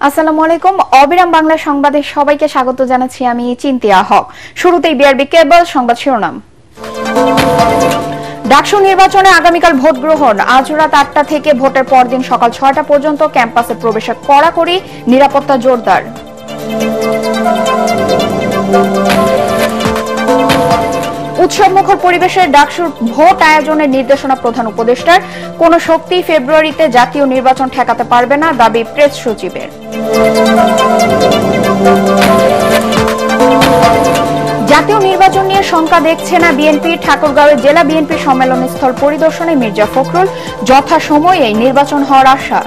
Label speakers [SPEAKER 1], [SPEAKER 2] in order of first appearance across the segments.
[SPEAKER 1] আসসালামু আলাইকুম। অবিরাম বাংলা সংবাদে সবাইকে স্বাগত জানাচ্ছি আমি চিন্তিয়া হক। শুরুতেই বিআরবি কেবল সংবাদ শিরোনাম। ডাকসু নির্বাচনে আগামীকাল ভোট গ্রহণ। আজ রাত ৮টা থেকে ভোটের পরদিন সকাল ৬টা পর্যন্ত ক্যাম্পাসে প্রবেশে কড়াকড়ি, নিরাপত্তা জোরদার। উৎসবমুখর পরিবেশে ডাকসুর ভোট আয়োজনের নির্দেশনা প্রধান উপদেষ্টার। কোন শক্তি ফেব্রুয়ারিতে জাতীয় নির্বাচন ঠেকাতে পারবে না, দাবি প্রেস সচিবের। জাতীয় নির্বাচন নিয়ে শঙ্কা দেখছে না বিএনপি। ঠাকুরগাঁওয়ে জেলা বিএনপি সম্মেলনস্থল পরিদর্শনে মির্জা ফখরুল। যথাসময়ে নির্বাচন হওয়ার আশা।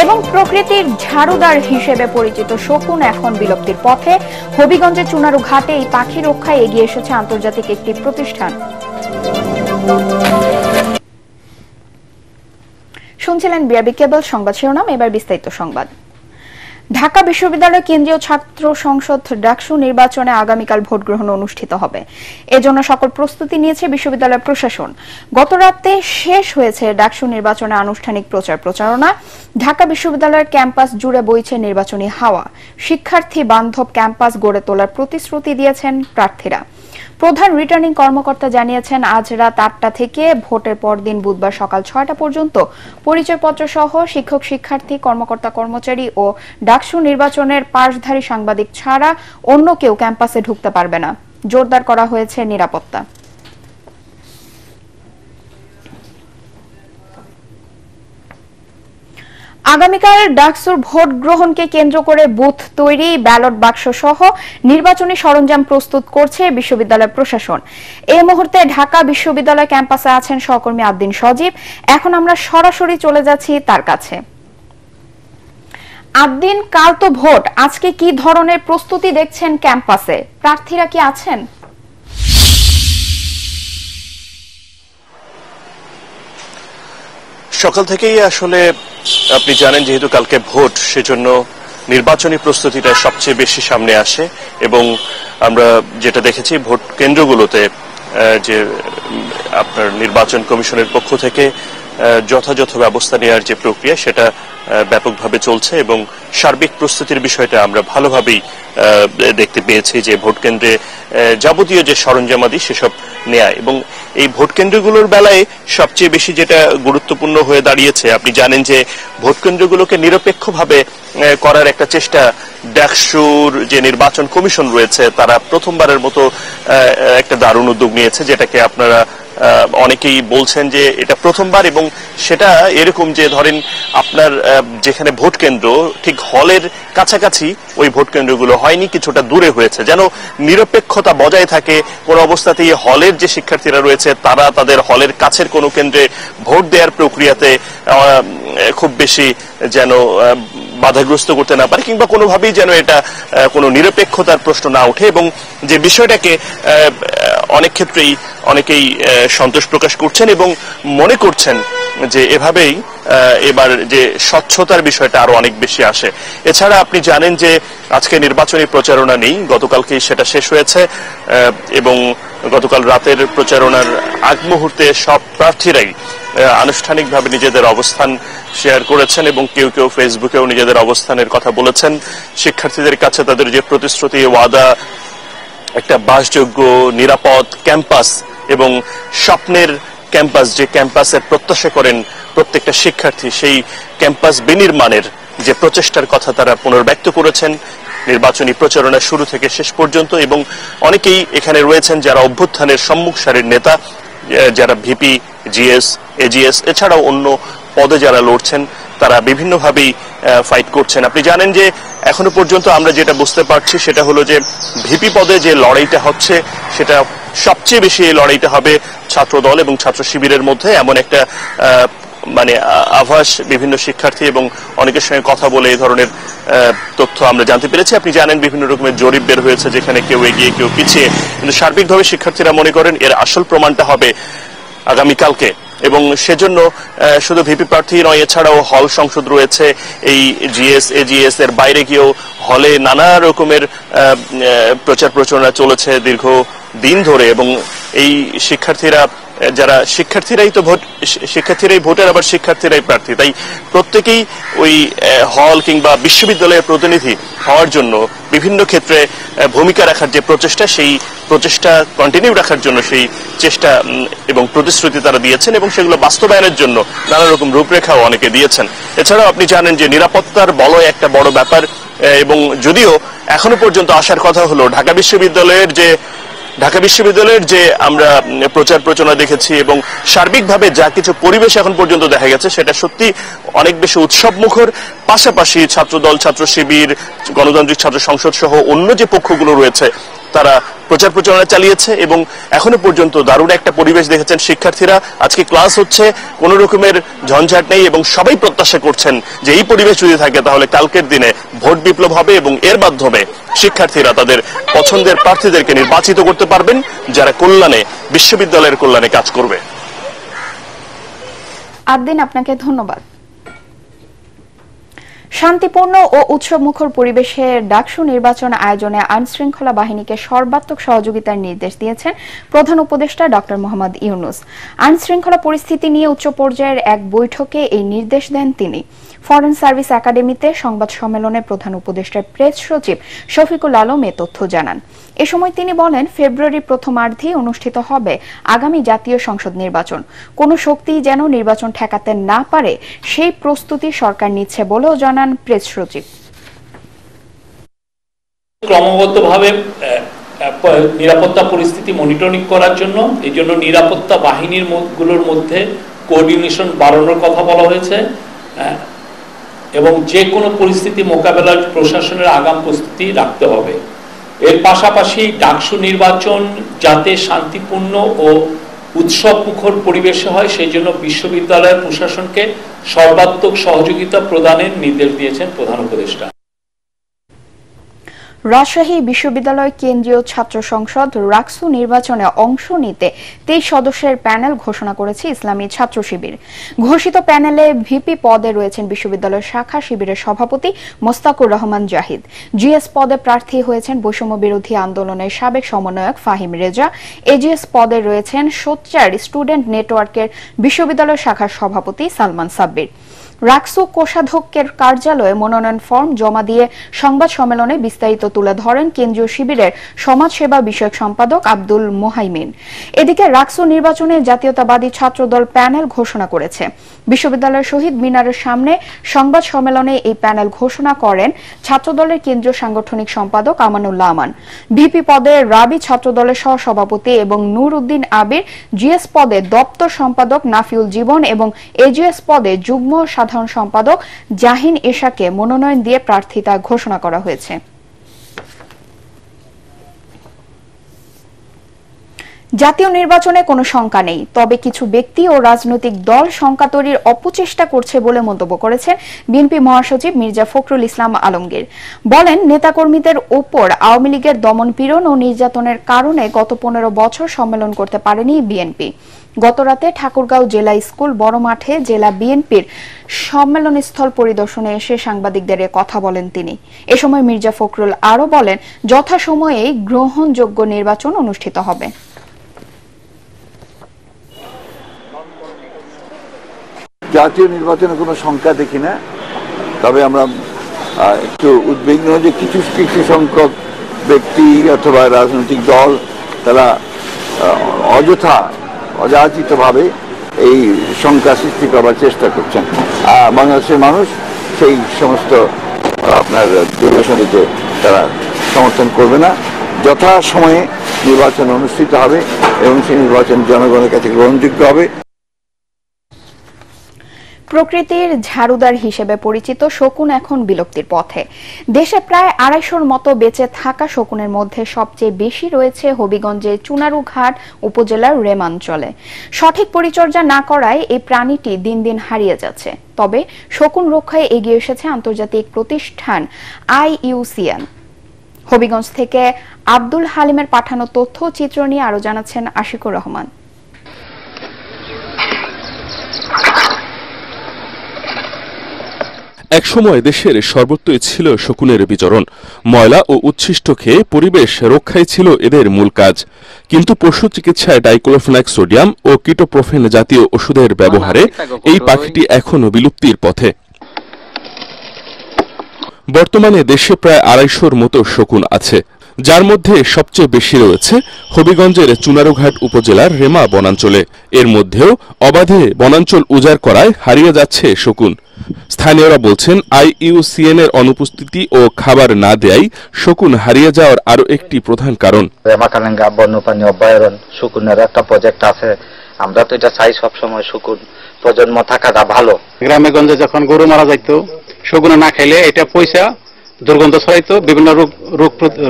[SPEAKER 1] এবং প্রকৃতির ঝাড়ুদার হিসেবে পরিচিত শকুন এখন বিলুপ্তির পথে। হবিগঞ্জের চুনারু ঘাটে এই পাখি রক্ষায় এগিয়ে এসেছে আন্তর্জাতিক একটি প্রতিষ্ঠান। শুনছিলেন বিআরবি কেবল সংবাদ শিরোনাম, এবার বিস্তারিত সংবাদ। ঢাকা বিশ্ববিদ্যালয় কেন্দ্রীয় ছাত্র সংসদ ডাকসু নির্বাচনে আগামীকাল ভোট গ্রহণ অনুষ্ঠিত হবে। এজন্য সকল প্রস্তুতি নিয়েছে বিশ্ববিদ্যালয় প্রশাসন। গতরাতে শেষ হয়েছে ডাকসু নির্বাচনে আনুষ্ঠানিক প্রচারণা। ঢাকা বিশ্ববিদ্যালয়ের ক্যাম্পাস জুড়ে বইছে নির্বাচনী হাওয়া। শিক্ষার্থী বান্ধব ক্যাম্পাস গড়ে তোলার প্রতিশ্রুতি দিয়েছেন প্রার্থীরা। প্রধান রিটার্নিং কর্মকর্তা জানিয়েছেন, আজ রাত ৮টা থেকে ভোটের পরদিন বুধবার সকাল ৬টা পর্যন্ত পরিচয়পত্র সহ শিক্ষক, শিক্ষার্থী, কর্মকর্তা, কর্মচারী ও ডাকসু নির্বাচনের পাশধারী সাংবাদিক ছাড়া অন্য কেউ ক্যাম্পাসে ঢুকতে পারবে না। জোরদার করা হয়েছে নিরাপত্তা। আগামীকাল ডাকসুর ভোট গ্রহণকে কেন্দ্র করে বুথ তৈরি, ব্যালট বাক্স সহ নির্বাচনী সরঞ্জাম প্রস্তুত করছে বিশ্ববিদ্যালয় প্রশাসন। এই মুহূর্তে ঢাকা বিশ্ববিদ্যালয় ক্যাম্পাসে আছেন সহকর্মী আদ্দিন সজীব। এখন আমরা সরাসরি চলে যাচ্ছি তার কাছে। আদ্দিন, কাল তো ভোট, আজকে কি ধরনের প্রস্তুতি দেখছেন ক্যাম্পাসে? প্রার্থীরা কি আছেন?
[SPEAKER 2] সকাল থেকেই আসলে আপনি জানেন, যেহেতু কালকে ভোট, সেজন্য নির্বাচনী প্রস্তুতিটা সবচেয়ে বেশি সামনে আসে। এবং আমরা যেটা দেখেছি ভোট কেন্দ্রগুলোতে যে আপনার নির্বাচন কমিশনের পক্ষ থেকে যথাযথ ব্যবস্থা নেওয়ার যে প্রক্রিয়া, সেটা ব্যাপকভাবে চলছে এবং সার্বিক প্রস্তুতির বিষয়টা আমরা ভালোভাবেই দেখতে পেয়েছি। যে ভোট কেন্দ্রে যাবতীয় যে সরঞ্জামাদি সেসব নেয়া, এবং এই ভোট কেন্দ্রগুলোর বেলায় সবচেয়ে বেশি যেটা গুরুত্বপূর্ণ হয়ে দাঁড়িয়েছে, আপনি জানেন যে ভোট কেন্দ্রগুলোকে নিরপেক্ষভাবে করার একটা চেষ্টা ডাকসুর যে নির্বাচন কমিশন রয়েছে তারা প্রথমবারের মতো একটা দারুণ উদ্যোগ নিয়েছে, যেটাকে আপনারা অনেকেই বলছেন যে এটা প্রথমবার। এবং সেটা এরকম যে ধরেন আপনার যেখানে ভোট কেন্দ্র ঠিক হলের কাছাকাছি ওই ভোট কেন্দ্রগুলো হয়নি, কিছুটা দূরে হয়েছে, যেন নিরপেক্ষতা বজায় থাকে। কোন অবস্থাতেই হলের যে শিক্ষার্থীরা রয়েছে তারা তাদের হলের কাছের কোনো কেন্দ্রে ভোট দেওয়ার প্রক্রিয়াতে খুব বেশি যেন বাধাগ্রস্ত করতে না পারে, কিংবা কোনোভাবেই যেন এটা কোনো নিরপেক্ষতার প্রশ্ন না ওঠে। এবং যে বিষয়টাকে অনেক ক্ষেত্রেই অনেকেই সন্তোষ প্রকাশ করছেন এবং মনে করছেন যে এভাবেই এবার যে স্বচ্ছতার বিষয়টা আরো অনেক বেশি আসে। এছাড়া আপনি জানেন যে আজকে নির্বাচনী প্রচারণা নেই, গতকালকেই সেটা শেষ হয়েছে। এবং গতকাল রাতের প্রচারণার আগ মুহূর্তে সব প্রার্থীরাই আনুষ্ঠানিকভাবে নিজেদের অবস্থান শেয়ার করেছেন এবং কেউ কেউ ফেসবুকেও নিজেদের অবস্থানের কথা বলেছেন। শিক্ষার্থীদের কাছে তাদের যে প্রতিশ্রুতি, ওয়াদা, একটা বাসযোগ্য নিরাপদ ক্যাম্পাস এবং স্বপ্নের ক্যাম্পাস, যে ক্যাম্পাসের প্রত্যাশা করেন প্রত্যেকটা শিক্ষার্থী, সেই ক্যাম্পাস বিনির্মাণের যে প্রচেষ্টার কথা তারা পুনর্ব্যক্ত করেছেন নির্বাচনী প্রচারণা শুরু থেকে শেষ পর্যন্ত। এবং অনেকেই এখানে রয়েছেন যারা অভ্যুত্থানের সম্মুখ সারির নেতা, যারা ভিপি, জিএস, এজিএস, এছাড়াও অন্য পদে যারা লড়ছেন, তারা বিভিন্নভাবেই ফাইট করছেন। আপনি জানেন যে এখনো পর্যন্ত আমরা যেটা বুঝতে পারছি সেটা হলো যে ভিপি পদে যে লড়াইটা হচ্ছে সেটা সবচেয়ে বেশি এই লড়াইটা হবে ছাত্রদল এবং ছাত্র শিবিরের মধ্যে, এমন একটা মানে আভাস বিভিন্ন শিক্ষার্থী এবং অনেকের সঙ্গে কথা বলে এই ধরনের তথ্য আমরা জানতে পেরেছি। আপনি জানেন বিভিন্ন রকমের জরিপ বের হয়েছে, যেখানে কেউ এগিয়ে কেউ পিছিয়ে, কিন্তু সার্বিকভাবে শিক্ষার্থীরা মনে করেন এর আসল প্রমাণটা হবে আগামীকালকে। এবং সেজন্য শুধু ভিপি প্রার্থী নয়, এছাড়াও হল সংসদ রয়েছে। এই জিএস, এজিএস এর বাইরে গিয়েও হলে নানা রকমের প্রচার প্রচারণা চলেছে দীর্ঘ দিন ধরে, এবং এই শিক্ষার্থীরা যারা শিক্ষার্থীরাই ভোটার, আবার শিক্ষার্থীরাই প্রার্থী, তাই প্রত্যেকেই ওই হল কিংবা বিশ্ববিদ্যালয়ের প্রতিনিধি হওয়ার জন্য বিভিন্ন ক্ষেত্রে ভূমিকা রাখার যে প্রচেষ্টা, সেই প্রচেষ্টা কন্টিনিউ রাখার জন্য সেই চেষ্টা এবং প্রতিশ্রুতি তারা দিয়েছেন এবং সেগুলো বাস্তবায়নের জন্য নানা রকম রূপরেখাও অনেকে দিয়েছেন। এছাড়াও আপনি জানেন যে নিরাপত্তার বলয় একটা বড় ব্যাপার, এবং যদিও এখনো পর্যন্ত আসার কথা হলো ঢাকা বিশ্ববিদ্যালয়ের যে আমরা প্রচার প্রচারণা দেখেছি এবং সার্বিকভাবে যা কিছু পরিবেশ এখন পর্যন্ত দেখা গেছে সেটা সত্যি অনেক বেশি উৎসবমুখর। পাশাপাশি ছাত্রদল, ছাত্র শিবির, গণতান্ত্রিক ছাত্র সংসদ সহ অন্য যে পক্ষগুলো রয়েছে তারা প্রচার প্রচারণা চালিয়েছে এবং এখনো পর্যন্ত দারুণ একটা পরিবেশ দেখেছেন শিক্ষার্থীরা। আজকে ক্লাস হচ্ছে, কোন রকমের ঝঞ্ঝাট নেই এবং সবাই প্রত্যাশা করছেন যে এই পরিবেশ যদি থাকে তাহলে কালকের দিনে ভোট বিপ্লব হবে এবং এর মাধ্যমে শিক্ষার্থীরা তাদের পছন্দের প্রার্থীদেরকে নির্বাচিত করতে পারবেন যারা বিশ্ববিদ্যালয়ের কল্যাণে কাজ করবে।
[SPEAKER 1] আদ্দিন, আপনাকে ধন্যবাদ। শান্তিপূর্ণ ও উৎসবমুখর পরিবেশে ডাকসু নির্বাচন আয়োজনে আইনশৃঙ্খলা বাহিনীকে সর্বাত্মক সহযোগিতার নির্দেশ দিয়েছেন প্রধান উপদেষ্টা ডক্টর মোহাম্মদ ইউনূস। আইনশৃঙ্খলা পরিস্থিতি নিয়ে উচ্চ পর্যায়ের এক বৈঠকে এই নির্দেশ দেন তিনি। ফরেন সার্ভিস একাডেমিতে সংবাদ সম্মেলনে প্রধান উপদেষ্টার প্রেস সচিব শফিকুল আলম এ তথ্য জানান। এ সময় তিনি বলেন, ফেব্রুয়ারির প্রথমার্ধে অনুষ্ঠিত হবে আগামী জাতীয় সংসদ নির্বাচন। কোন শক্তি যেন নির্বাচন ঠেকাতে না পারে সেই প্রস্তুতি সরকার নিচ্ছে বলেও জানান প্রেস সচিব।
[SPEAKER 3] ক্রমবদ্ধভাবে নিরাপত্তা পরিস্থিতি মনিটরিং করার জন্য এই জন্য নিরাপত্তা বাহিনীর গুলোর মধ্যে কোঅর্ডিনেশন বাড়ানোর কথা বলা হয়েছে এবং যে কোনো পরিস্থিতি মোকাবেলার প্রশাসনের আগাম প্রস্তুতি রাখতে হবে। এর পাশাপাশি ডাকসু নির্বাচন যাতে শান্তিপূর্ণ ও উৎসবমুখর পরিবেশে হয় সেই জন্য বিশ্ববিদ্যালয়ের প্রশাসনকে সর্বাত্মক সহযোগিতা প্রদানের নির্দেশ দিয়েছেন প্রধান উপদেষ্টা।
[SPEAKER 1] রাজশাহী বিশ্ববিদ্যালয় কেন্দ্রীয় ছাত্র সংসদ রাকসু নির্বাচনে অংশ নিতে 23 সদস্যের প্যানেল ঘোষণা করেছে ইসলামী ছাত্র শিবির। ঘোষিত প্যানেলে ভিপি পদে রয়েছেন বিশ্ববিদ্যালয়ের শাখা শিবিরের সভাপতি মোস্তাকুর রহমান জাহিদ। জিএস পদে প্রার্থী হয়েছেন বৈষম্য বিরোধী আন্দোলনের সাবেক সমন্বয়ক ফাহিম রেজা। এজিএস পদে রয়েছেন সোচ্চার স্টুডেন্ট নেটওয়ার্কের বিশ্ববিদ্যালয় শাখার সভাপতি সালমান সাব্বির। রাকসু কোষাধ্যক্ষের কার্যালয়ে মনোনয়ন ফর্ম জমা দিয়ে সংবাদ সম্মেলনে বিস্তারিত তুলে ধরেন কেন্দ্রীয় শিবিরের সমাজসেবা বিষয়ক সম্পাদক আব্দুল মোহাইমিন। এদিকে রাকসু নির্বাচনে জাতীয়তাবাদী ছাত্রদল প্যানেল ঘোষণা করেছে। বিশ্ববিদ্যালয়ের শহীদ মিনারের সামনে সংবাদ সম্মেলনে এই প্যানেল ঘোষণা করেন ছাত্রদলের কেন্দ্রীয় সাংগঠনিক সম্পাদক আমানুল্লাহ আমান। ভিপি পদে রাবি ছাত্রদলের সহসভাপতি এবং নূর উদ্দিন আবির, জিএস পদে দপ্তর সম্পাদক নাফিউল জীবন এবং এজিএস পদে যুগ্ম সাধারণ সম্পাদক জাহিন এশাকে মনোনয়ন দিয়ে প্রার্থিতা ঘোষণা করা হয়েছে। জাতীয় নির্বাচনে কোনো শঙ্কা নেই, তবে কিছু ব্যক্তি ও রাজনৈতিক দল শঙ্কা তৈরির অপচেষ্টা করছে বলে মন্তব্য করেছেন বিএনপি মহাসচিব মির্জা ফখরুল ইসলাম আলমগীর। বলেন, নেতাকর্মীদের ওপর আওয়ামী লীগের দমনপীড়ন ও নির্যাতনের কারণে গত 15 বছর সম্মেলন করতে পারেনি বিএনপি। গতরাতে ঠাকুরগাঁও জেলা স্কুল বড় মাঠে জেলা বিএনপির সম্মেলনস্থল পরিদর্শনে এসে সাংবাদিকদের কথা বলেন তিনি। এ সময় মির্জা ফখরুল আরও বলেন, যথাসময়েই গ্রহণযোগ্য নির্বাচন অনুষ্ঠিত হবে।
[SPEAKER 4] জাতীয় নির্বাচনে কোনো শঙ্কা দেখি না, তবে আমরা একটু উদ্বিগ্ন যে কিছু কিছু সংখ্যক ব্যক্তি অথবা রাজনৈতিক দল তারা অযাচিতভাবে এই শঙ্কা সৃষ্টি করবার চেষ্টা করছেন। বাংলাদেশের মানুষ সেই সমস্ত আপনার নির্বাচনীতে তারা সমর্থন করবে না। যথাসময়ে নির্বাচন অনুষ্ঠিত হবে এবং সেই নির্বাচন জনগণের কাছে গ্রহণযোগ্য হবে।
[SPEAKER 1] প্রকৃতির ঝাড়ুদার হিসেবে পরিচিত শকুন এখন বিলুপ্তির পথে। দেশে প্রায় 250-র মতো বেঁচে থাকা শকুনের মধ্যে সবচেয়ে বেশি রয়েছে হবিগঞ্জের চুনারুঘাট উপজেলার রেমাঞ্চলে। সঠিক পরিচর্যা না করায় এই প্রাণীটি দিন দিন হারিয়ে যাচ্ছে। তবে শকুন রক্ষায় এগিয়ে এসেছে আন্তর্জাতিক প্রতিষ্ঠান IUCN। হবিগঞ্জ থেকে আব্দুল হালিমের পাঠানো তথ্য চিত্র নিয়ে আরো জানাচ্ছেন আশিকুর রহমান।
[SPEAKER 5] একসময় দেশের সর্বত্রই ছিল শকুনের বিচরণ। ময়লা ও উচ্ছিষ্ট খেয়ে পরিবেশ রক্ষাই ছিল এদের মূল কাজ। কিন্তু পশু চিকিৎসায় ডাইক্লোফেনাক সোডিয়াম ও কিটোপ্রোফেন জাতীয় ওষুধের ব্যবহারে এই পাখিটি এখনও বিলুপ্তির পথে। বর্তমানে দেশে প্রায় ২৫০'র মতো শকুন আছে, যার মধ্যে সবচেয়ে বেশি রয়েছে হবিগঞ্জের চুনারুঘাট উপজেলার রেমা বনাঞ্চলে। এর মধ্যেও অবাধে বনাঞ্চল উজাড় করায় হারিয়ে যাচ্ছে শকুন। স্থানীয়রা বলছেন, IUCN এর অনুপস্থিতি ও খাবার না দেয়াই শকুন হারিয়ে যাওয়ার আরো একটি প্রধান কারণ।
[SPEAKER 6] রেমাকালেঙ্গা বন্যপ্রাণী অভয়ারণ্য শকুনের একটা প্রজেক্ট আছে, আমরা তো এটা চাই সবসময় শকুন প্রজন্ম থাকাটা ভালো।
[SPEAKER 7] গ্রামে গঞ্জে যখন গরু মারা যাইতো, শকুনে না খাইলে এটা পয়সা দুর্গন্ধ ছড়াইতো, বিভিন্ন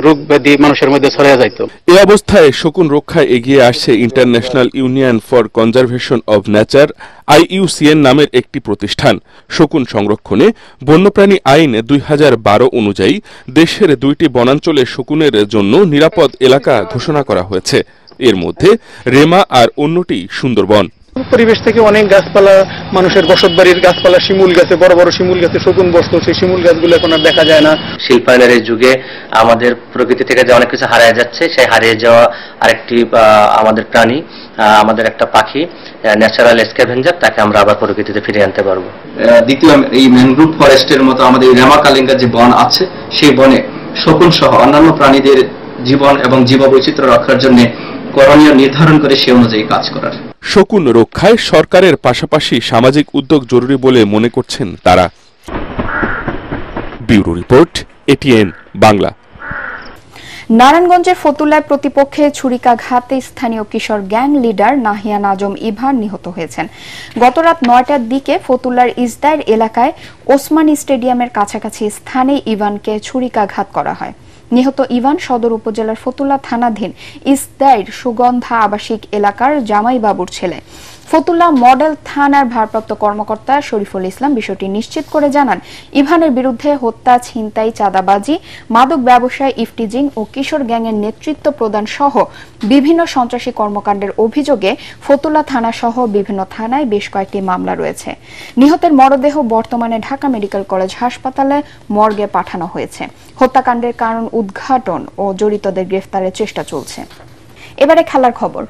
[SPEAKER 7] রোগ ব্যাধি মানুষের মধ্যে ছড়িয়ে যাইতো।
[SPEAKER 5] এই অবস্থায় শকুন রক্ষায় এগিয়ে আসছে international union for conservation of nature IUCN নামের একটি প্রতিষ্ঠান। শকুন সংরক্ষণে বন্যপ্রাণী আইন 2012 অনুযায়ী দেশের 2টি বনাঞ্চলে শকুনের জন্য নিরাপদ এলাকা ঘোষণা করা হয়েছে। এর মধ্যে রেমা আর অন্যটি সুন্দরবন।
[SPEAKER 7] পরিবেশ থেকে অনেক গাছপালা, মানুষের বসত বাড়ির গাছপালা, শিমুল গাছে, বড় বড় শিমুল গাছে শকুন বসত, সেই শিমুল গাছগুলো এখন আর দেখা যায় না।
[SPEAKER 6] শিল্পায়নের এই যুগে আমাদের প্রকৃতি থেকে যে অনেক কিছু হারিয়ে যাচ্ছে, সেই হারিয়ে যাওয়া আরেকটি আমাদের প্রাণী, আমাদের একটা পাখি, ন্যাচারাল স্ক্যাভেঞ্জার, তাকে আমরা আবার প্রকৃতিতে ফিরিয়ে আনতে পারবো।
[SPEAKER 8] দ্বিতীয়, এই ম্যানগ্রোভ ফরেস্টের মতো আমাদের রেমাকালেঙ্গা যে বন আছে, সেই বনে শকুন সহ অন্যান্য প্রাণীদের জীবন এবং জীববৈচিত্র্য রক্ষার জন্য করণীয় নির্ধারণ করে সে অনুযায়ী কাজ করার।
[SPEAKER 5] শকুন রক্ষায় সরকারের পাশাপাশি সামাজিক উদ্যোগ জরুরি বলে মনে করছেন তারা। Bureau report, ATN Bangla.
[SPEAKER 1] নারায়ণগঞ্জের ফতুল্লায় প্রতিপক্ষে ছুরিকাঘাতে স্থানীয় কিশোর গ্যাং লিডার নাহিয়ান আজম ইভান নিহত হয়েছেন। গতরাত 9টার দিকে ফতুল্লার ইসদাইর এলাকায় ওসমানী স্টেডিয়ামের কাছাকাছি স্থানে ইভানকে ছুরিকাঘাত করা হয়। নিহত ইভান সদর উপজেলার ফতুল্লা থানাধীন ইসদাইর সুগন্ধা আবাসিক এলাকার জামাই বাবুর ছেলে। ফতুল্লা মডেল থানার ভারপ্রাপ্ত কর্মকর্তা শরীফুল ইসলাম বিষয়টি নিশ্চিত করে জানান, ইভানের বিরুদ্ধে হত্যা, ছিনতাই, চাঁদাবাজি, মাদক ব্যবসায়, ইফটিজিং ও কিশোর গ্যাংয়ের নেতৃত্ব প্রদান সহ বিভিন্ন সন্ত্রাসী কর্মকাণ্ডের অভিযোগে ফতুল্লা থানা সহ বিভিন্ন থানায় বেশ কয়েকটি মামলা রয়েছে। নিহতের মরদেহ বর্তমানে ঢাকা মেডিকেল কলেজ হাসপাতালে মর্গে পাঠানো হয়েছে। হত্যাকাণ্ডের কারণ উদ্ঘাটন ও জড়িতদের গ্রেফতারের চেষ্টা চলছে। এবারে খেলার খবর।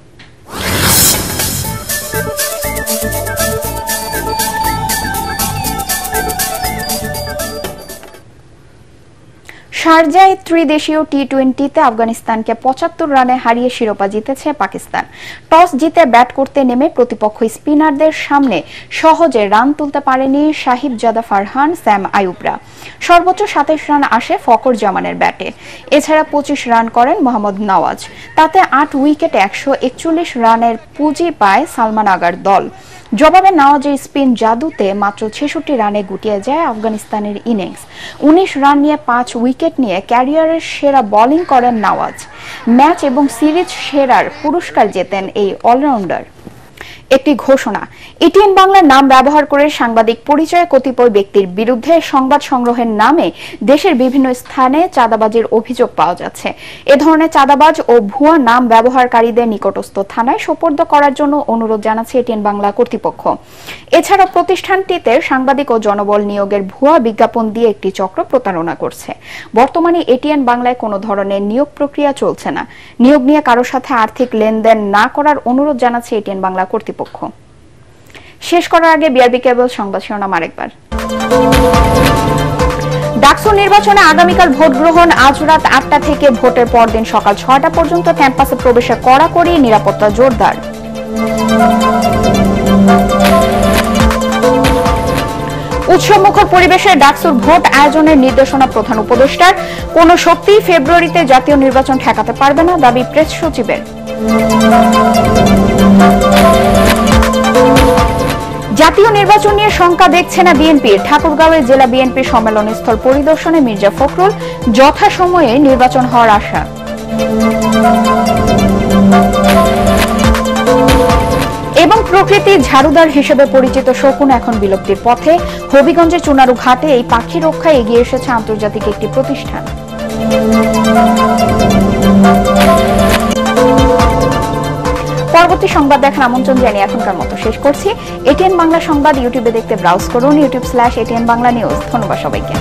[SPEAKER 1] শারজায় ত্রিদেশীয় T20-তে আফগানিস্তানকে 75 রানে হারিয়ে শিরোপা জিতেছে পাকিস্তান। টস জিতে ব্যাট করতে নেমে প্রতিপক্ষ স্পিনারদের সামনে সহজে রান তুলতে পারেনি সাহিবজাদা ফারহান, স্যাম আইয়ুবরা। সর্বোচ্চ 27 রান আসে ফকর জামানের ব্যাটে। এছাড়া 25 রান করেন মোহাম্মদ নওয়াজ। তাতে 8 উইকেটে 141 রানের পুঁজি পায় সালমান আগার দল। জবাবে নওয়াজের স্পিন জাদুতে মাত্র 66 রানে গুটিয়ে যায় আফগানিস্তানের ইনিংস। 19 রান নিয়ে 5 উইকেট নিয়ে ক্যারিয়ারের সেরা বোলিং করেন নওয়াজ। ম্যাচ এবং সিরিজ সেরার পুরস্কার জেতেন এই অলরাউন্ডার। একটি ঘোষণা, ATN বাংলার নাম ব্যবহার করে সাংবাদিক পরিচয়ে কতিপয় ব্যক্তির বিরুদ্ধে সংবাদ সংগ্রহের নামে দেশের বিভিন্ন স্থানে চাঁদাবাজির অভিযোগ পাওয়া যাচ্ছে। এ ধরনের চাঁদাবাজ ও ভুয়া নাম ব্যবহারকারীদের নিকটস্থ থানায় সোপর্দ করার জন্য অনুরোধ জানাচ্ছে ATN বাংলা কর্তৃপক্ষ। এছাড়া প্রতিষ্ঠানটিতে সাংবাদিক ও জনবল নিয়োগের ভুয়া বিজ্ঞাপন দিয়ে একটি চক্র প্রতারণা করছে। বর্তমানে ATN বাংলায় কোনো ধরনের নিয়োগ প্রক্রিয়া চলছে না। নিয়োগ নিয়ে কারোর সাথে আর্থিক লেনদেন না করার অনুরোধ জানাচ্ছে ATN বাংলা কর্তৃপক্ষ। শেষ করার আগে বিআরবি কেবল সংবাদ শিরোনাম আরেকবার। ডাকসু নির্বাচনে আগামীকাল ভোট গ্রহণ। আজ রাত 8টা থেকে ভোটের পরদিন সকাল 6টা পর্যন্ত ক্যাম্পাসে প্রবেশে কড়াকড়ি, নিরাপত্তা জোরদার। উৎসবমুখর পরিবেশে ডাকসুর ভোট আয়োজনের নির্দেশনা প্রধান উপদেষ্টার। কোন শক্তি ফেব্রুয়ারিতে জাতীয় নির্বাচন ঠেকাতে পারবে না, দাবি প্রেস সচিবের। জাতীয় নির্বাচন নিয়ে শঙ্কা দেখছে না বিএনপি। ঠাকুরগাঁওয়ে জেলা বিএনপি সম্মেলনস্থল পরিদর্শনে মির্জা ফখরুল। যথাসময়ে নির্বাচন হওয়ার আশা। এবং প্রকৃতির ঝাড়ুদার হিসেবে পরিচিত শকুন এখন বিলুপ্তির পথে। হবিগঞ্জের চুনারু ঘাটে এই পাখি রক্ষায় এগিয়ে এসেছে আন্তর্জাতিক একটি প্রতিষ্ঠান। পরবর্তী সংবাদ দেখার আমন্ত্রণ জানিয়ে এখনকার মতো শেষ করছি। এটিএন বাংলা সংবাদ ইউটিউবে দেখতে ব্রাউজ করুন youtube.com/ATN Bangla News। ধন্যবাদ সবাইকে।